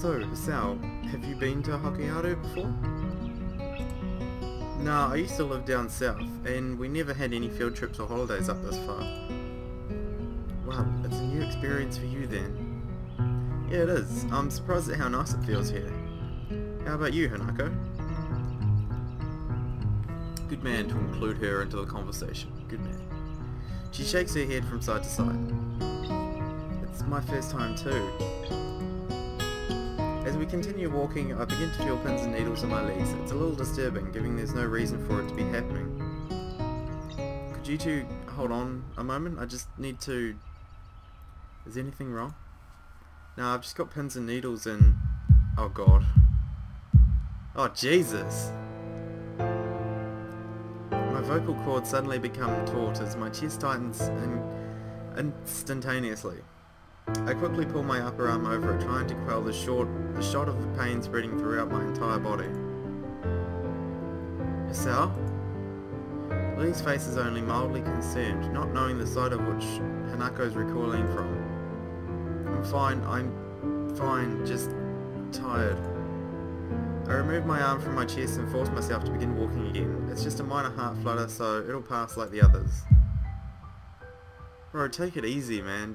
So, Hisao, have you been to Hokkaido before? No, I used to live down south, and we never had any field trips or holidays up this far. Wow, it's a new experience for you then. Yeah, it is. I'm surprised at how nice it feels here. How about you, Hanako? Good man to include her into the conversation. Good man. She shakes her head from side to side. It's my first time too. As we continue walking, I begin to feel pins and needles in my legs. It's a little disturbing, given there's no reason for it to be happening. Could you two hold on a moment? I just need to... Is anything wrong? No, I've just got pins and needles in... Oh god. Oh Jesus! My vocal cords suddenly become taut as my chest tightens instantaneously. I quickly pull my upper arm over it, trying to quell the shot of the pain spreading throughout my entire body. Hisao? Lilly's face is only mildly concerned, not knowing the side of which Hanako's recoiling from. I'm fine, just tired. I remove my arm from my chest and force myself to begin walking again. It's just a minor heart flutter, so it'll pass like the others. Bro, take it easy, man.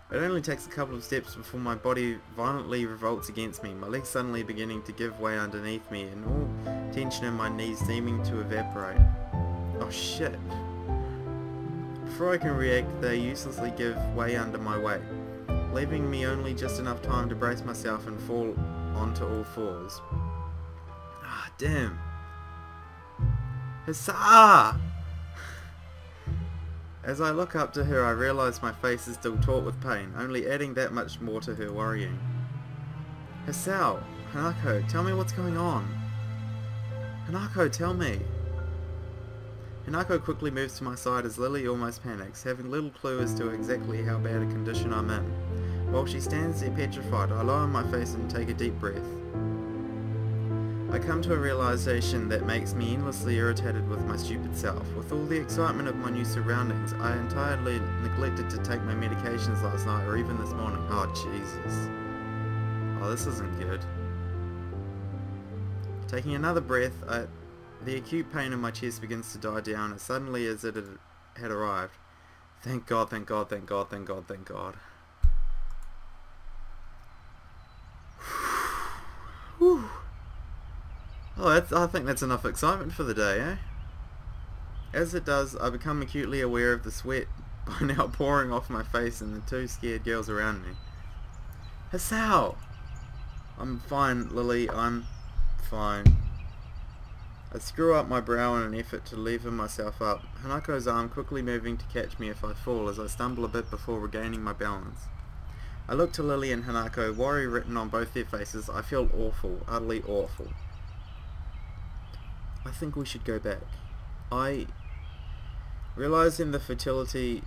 It only takes a couple of steps before my body violently revolts against me, my legs suddenly beginning to give way underneath me and all tension in my knees seeming to evaporate. Oh shit. Before I can react, they uselessly give way under my weight, leaving me only just enough time to brace myself and fall onto all fours. Ah, damn. Hisao! As I look up to her, I realise my face is still taut with pain, only adding that much more to her worrying. Hisao! Hanako, tell me what's going on. Hanako, tell me! Hanako quickly moves to my side as Lilly almost panics, having little clue as to exactly how bad a condition I'm in. While she stands there petrified, I lower my face and take a deep breath. I come to a realization that makes me endlessly irritated with my stupid self. With all the excitement of my new surroundings, I entirely neglected to take my medications last night or even this morning. Oh Jesus. Oh, this isn't good. Taking another breath, the acute pain in my chest begins to die down as suddenly as it had arrived. Thank God, thank God, thank God, thank God, thank God. Whew. Oh, I think that's enough excitement for the day, eh? As it does, I become acutely aware of the sweat by now pouring off my face and the two scared girls around me. Hisao! I'm fine, Lilly, I'm fine. I screw up my brow in an effort to lever myself up, Hanako's arm quickly moving to catch me if I fall as I stumble a bit before regaining my balance. I look to Lilly and Hanako, worry written on both their faces. I feel awful, utterly awful. I think we should go back. Realizing the futility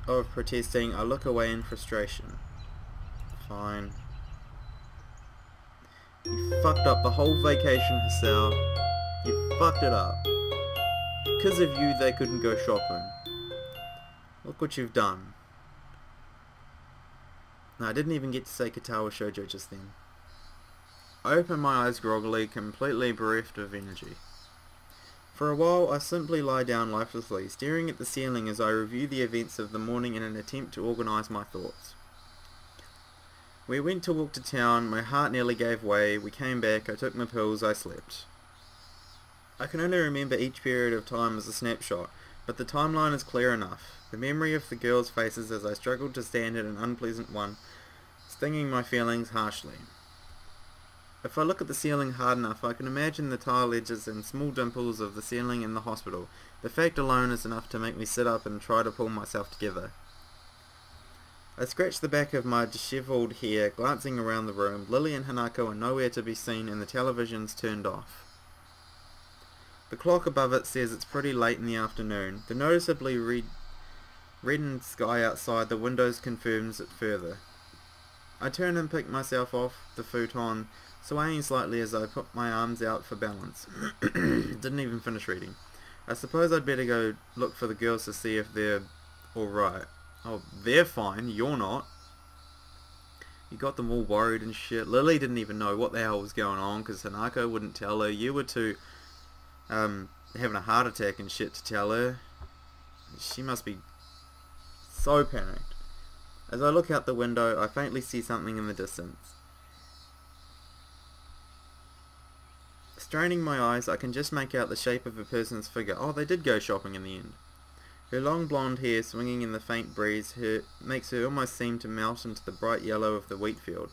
of protesting, I look away in frustration. Fine. You fucked up the whole vacation, Hisao. You fucked it up. Because of you, they couldn't go shopping. Look what you've done. No, I didn't even get to say Katawa Shoujo just then. I open my eyes groggily, completely bereft of energy. For a while, I simply lie down lifelessly, staring at the ceiling as I review the events of the morning in an attempt to organise my thoughts. We went to walk to town, my heart nearly gave way, we came back, I took my pills, I slept. I can only remember each period of time as a snapshot, but the timeline is clear enough. The memory of the girls' faces as I struggled to stand at an unpleasant one, stinging my feelings harshly. If I look at the ceiling hard enough, I can imagine the tile edges and small dimples of the ceiling in the hospital. The fact alone is enough to make me sit up and try to pull myself together. I scratch the back of my dishevelled hair, glancing around the room. Lilly and Hanako are nowhere to be seen and the television's turned off. The clock above it says it's pretty late in the afternoon. The noticeably reddened sky outside the windows confirms it further. I turn and pick myself off the futon, swaying slightly as I put my arms out for balance. Didn't even finish reading. I suppose I'd better go look for the girls to see if they're alright. Oh, they're fine, you're not. You got them all worried and shit. Lilly didn't even know what the hell was going on because Hanako wouldn't tell her. You were too having a heart attack and shit to tell her. She must be so panicked. As I look out the window, I faintly see something in the distance. Straining my eyes, I can just make out the shape of a person's figure. Oh, they did go shopping in the end. Her long blonde hair swinging in the faint breeze makes her almost seem to melt into the bright yellow of the wheat field.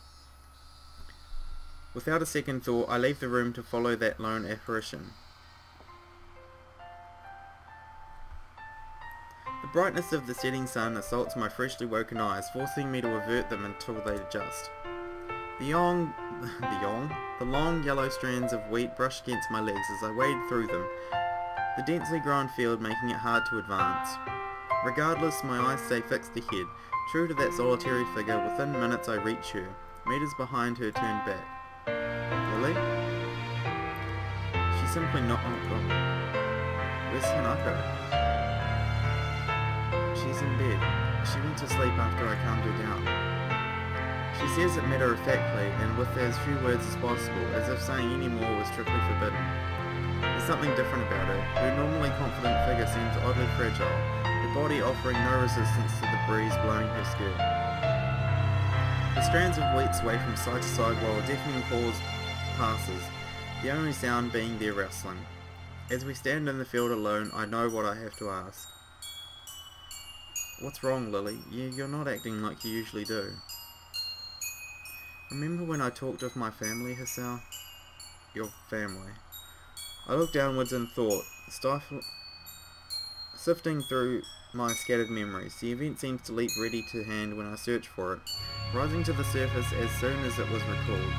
Without a second thought, I leave the room to follow that lone apparition. The brightness of the setting sun assaults my freshly woken eyes, forcing me to avert them until they adjust. The long yellow strands of wheat brush against my legs as I wade through them, the densely grown field making it hard to advance. Regardless, my eyes stay fixed ahead, true to that solitary figure. Within minutes I reach her, meters behind her turned back. Lilly? She's simply not... Oh god. Where's Hanako? She's in bed. She went to sleep after I calmed her down. She says it matter-of-factly, and with as few words as possible, as if saying any more was strictly forbidden. There's something different about her. Her normally confident figure seems oddly fragile, her body offering no resistance to the breeze blowing her skirt. The strands of wheat sway from side to side while a deafening pause passes, the only sound being their rustling. As we stand in the field alone, I know what I have to ask. What's wrong, Lilly? You're not acting like you usually do. Remember when I talked with my family, Hisao? Your family. I looked downwards and thought, sifting through my scattered memories. The event seems to leap ready to hand when I search for it, rising to the surface as soon as it was recalled.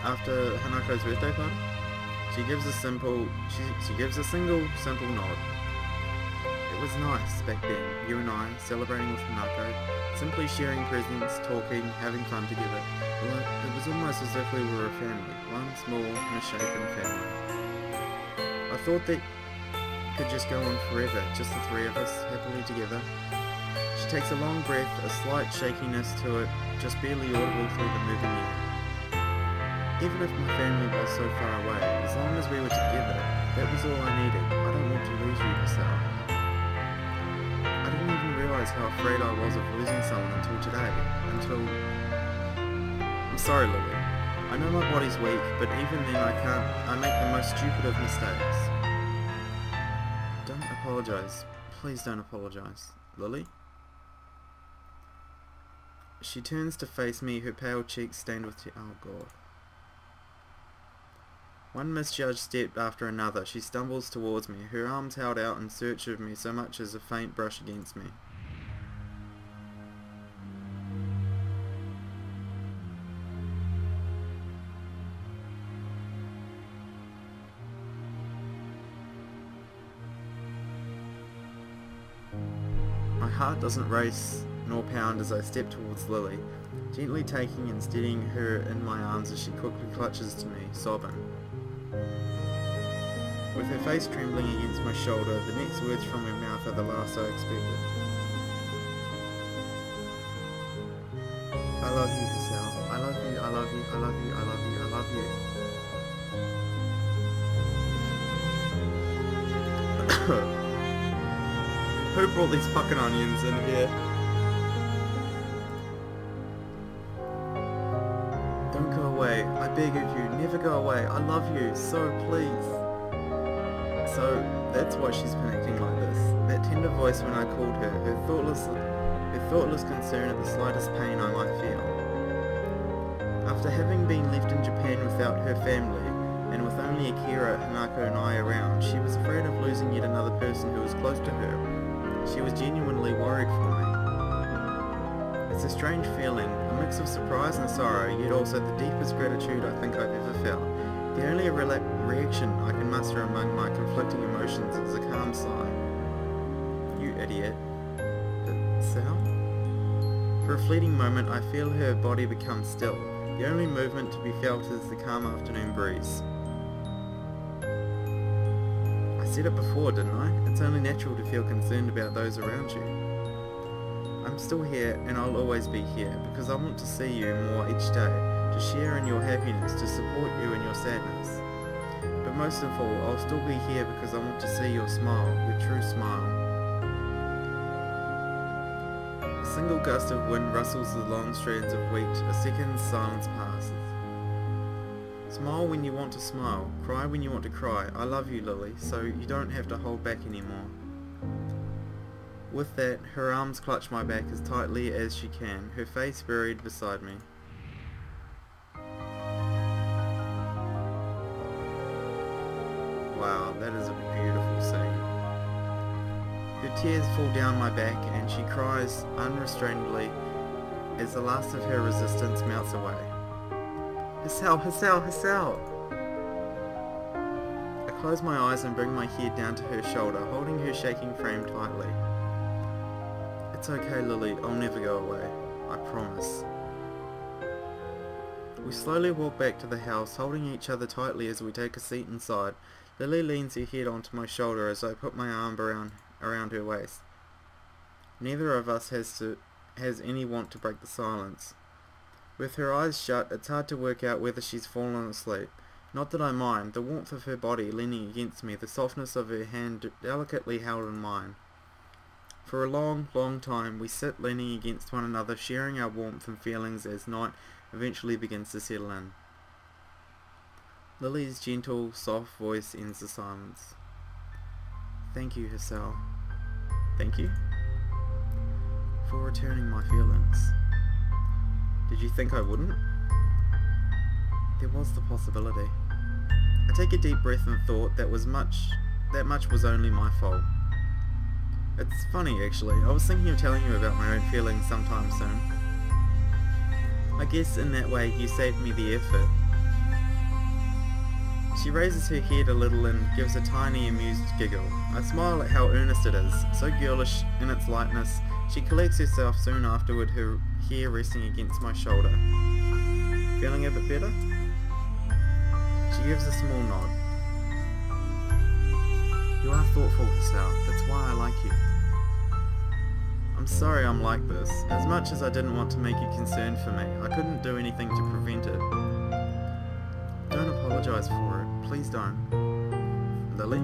After Hanako's birthday party, she gives a single simple nod. It was nice back then, you and I, celebrating with Hanako, simply sharing presents, talking, having fun together. It was almost as if we were a family, one small, misshapen family. I thought that could just go on forever, just the three of us, happily together. She takes a long breath, a slight shakiness to it, just barely audible through the moving air. Even if my family was so far away, as long as we were together, that was all I needed. I don't want to lose you, Hisao. I didn't even realise how afraid I was of losing someone until today. I'm sorry, Lilly. I know my body's weak, but even then I make the most stupid of mistakes. Don't apologise. Please don't apologise. Lilly? She turns to face me, her pale cheeks stained with tears. Oh god. One misjudged step after another, she stumbles towards me, her arms held out in search of me, so much as a faint brush against me. My heart doesn't race nor pound as I step towards Lilly, gently taking and steadying her in my arms as she quickly clutches to me, sobbing. With her face trembling against my shoulder, the next words from her mouth are the last I expected. I love you, Hisao. I love you, I love you, I love you, I love you, I love you. Who brought these fucking onions in here? Don't go away. I beg of you, never go away. I love you, so please. So, that's why she's been acting like this. That tender voice when I called her, her thoughtless concern at the slightest pain I might feel. After having been left in Japan without her family, and with only Akira, Hanako and I around, she was afraid of losing yet another person who was close to her. She was genuinely worried for me. It's a strange feeling, a mix of surprise and sorrow, yet also the deepest gratitude I think I've ever felt. The only reaction I can muster among my conflicting emotions is a calm sigh. You idiot. Sal? For a fleeting moment I feel her body become still. The only movement to be felt is the calm afternoon breeze. I said it before, didn't I? It's only natural to feel concerned about those around you. I'm still here and I'll always be here because I want to see you more each day, to share in your happiness, to support you in your sadness. But most of all, I'll still be here because I want to see your smile, your true smile. A single gust of wind rustles the long strands of wheat, a second's silence passes. Smile when you want to smile, cry when you want to cry. I love you, Lilly, so you don't have to hold back anymore. With that, her arms clutch my back as tightly as she can, her face buried beside me. Wow, that is a beautiful scene. Her tears fall down my back and she cries unrestrainedly as the last of her resistance melts away. Hisao, Hisao, Hisao! I close my eyes and bring my head down to her shoulder, holding her shaking frame tightly. It's okay, Lilly, I'll never go away. I promise. We slowly walk back to the house, holding each other tightly as we take a seat inside. Lilly leans her head onto my shoulder as I put my arm around her waist. Neither of us has any want to break the silence. With her eyes shut, it's hard to work out whether she's fallen asleep. Not that I mind, the warmth of her body leaning against me, the softness of her hand delicately held in mine. For a long, long time we sit leaning against one another, sharing our warmth and feelings as night eventually begins to settle in. Lilly's gentle, soft voice ends the silence. Thank you, Hisao. Thank you? For returning my feelings. Did you think I wouldn't? There was the possibility. I take a deep breath and thought that much was only my fault. It's funny actually, I was thinking of telling you about my own feelings sometime soon. I guess in that way you saved me the effort. She raises her head a little and gives a tiny amused giggle. I smile at how earnest it is, so girlish in its lightness. She collects herself soon afterward, her hair resting against my shoulder. Feeling a bit better? She gives a small nod. You are thoughtful, Hisao. That's why I like you. I'm sorry I'm like this. As much as I didn't want to make you concerned for me, I couldn't do anything to prevent it. Don't apologize for it. Please don't. Lilly?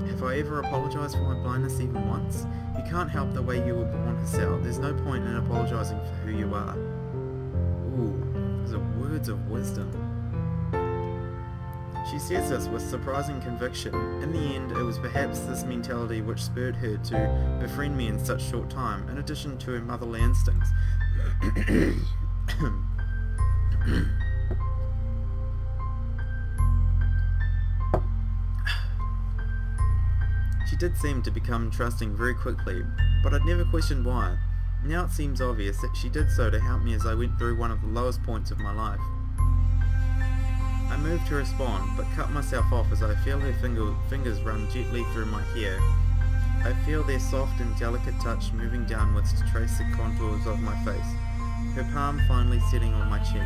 Have I ever apologized for my blindness even once? You can't help the way you were born, Hisao. There's no point in apologizing for who you are. Ooh, those are words of wisdom. She says this with surprising conviction. In the end, it was perhaps this mentality which spurred her to befriend me in such short time, in addition to her motherly instincts. She did seem to become trusting very quickly, but I'd never questioned why. Now it seems obvious that she did so to help me as I went through one of the lowest points of my life. I moved to respond, but cut myself off as I feel her fingers run gently through my hair. I feel their soft and delicate touch moving downwards to trace the contours of my face, her palm finally sitting on my cheek.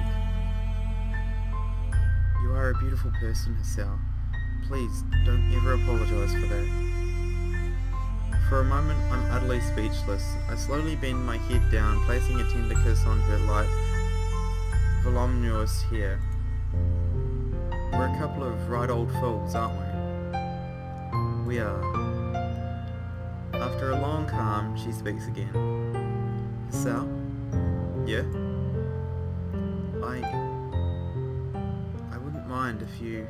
You are a beautiful person, Hisao. Please, don't ever apologize for that. For a moment, I'm utterly speechless. I slowly bend my head down, placing a tender kiss on her light, voluminous hair. We're a couple of right old fools, aren't we? We are. After a long calm, she speaks again. Hisao? Yeah? I wouldn't mind if you...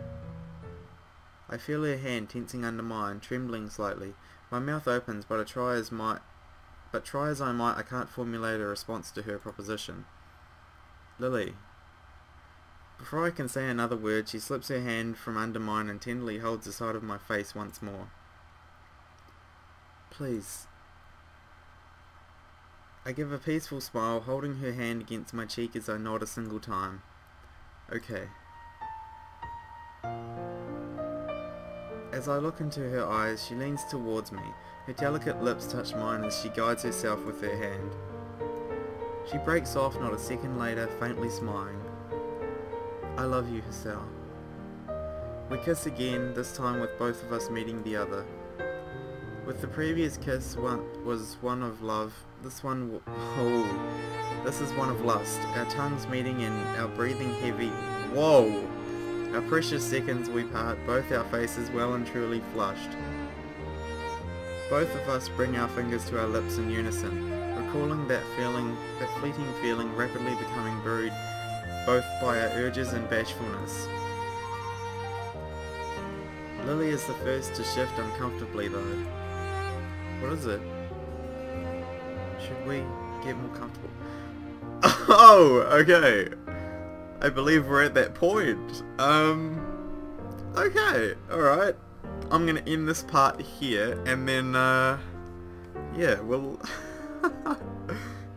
I feel her hand tensing under mine, trembling slightly. My mouth opens, but try as I might, I can't formulate a response to her proposition. Lilly. Before I can say another word, she slips her hand from under mine and tenderly holds the side of my face once more. Please. I give a peaceful smile, holding her hand against my cheek as I nod a single time. Okay. As I look into her eyes, she leans towards me. Her delicate lips touch mine as she guides herself with her hand. She breaks off not a second later, faintly smiling. I love you, Hisao. We kiss again, this time with both of us meeting the other. With the previous kiss was one of love, this one this is one of lust. Our tongues meeting and our breathing heavy. Whoa! Our precious seconds we part, both our faces well and truly flushed. Both of us bring our fingers to our lips in unison, recalling that feeling, that fleeting feeling rapidly becoming buried both by our urges and bashfulness. Lily is the first to shift uncomfortably though. What is it? Should we get more comfortable? Oh, okay. I believe we're at that point. Okay, alright. I'm gonna end this part here, and then, yeah, we'll...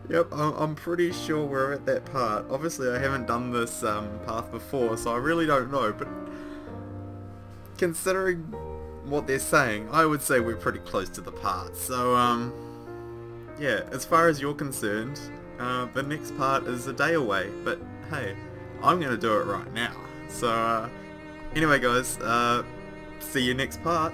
Yep, I'm pretty sure we're at that part. Obviously, I haven't done this, path before, so I really don't know, but... Considering what they're saying, I would say we're pretty close to the part. So, yeah, as far as you're concerned, the next part is a day away, but hey, I'm gonna do it right now. So, anyway guys, see you next part.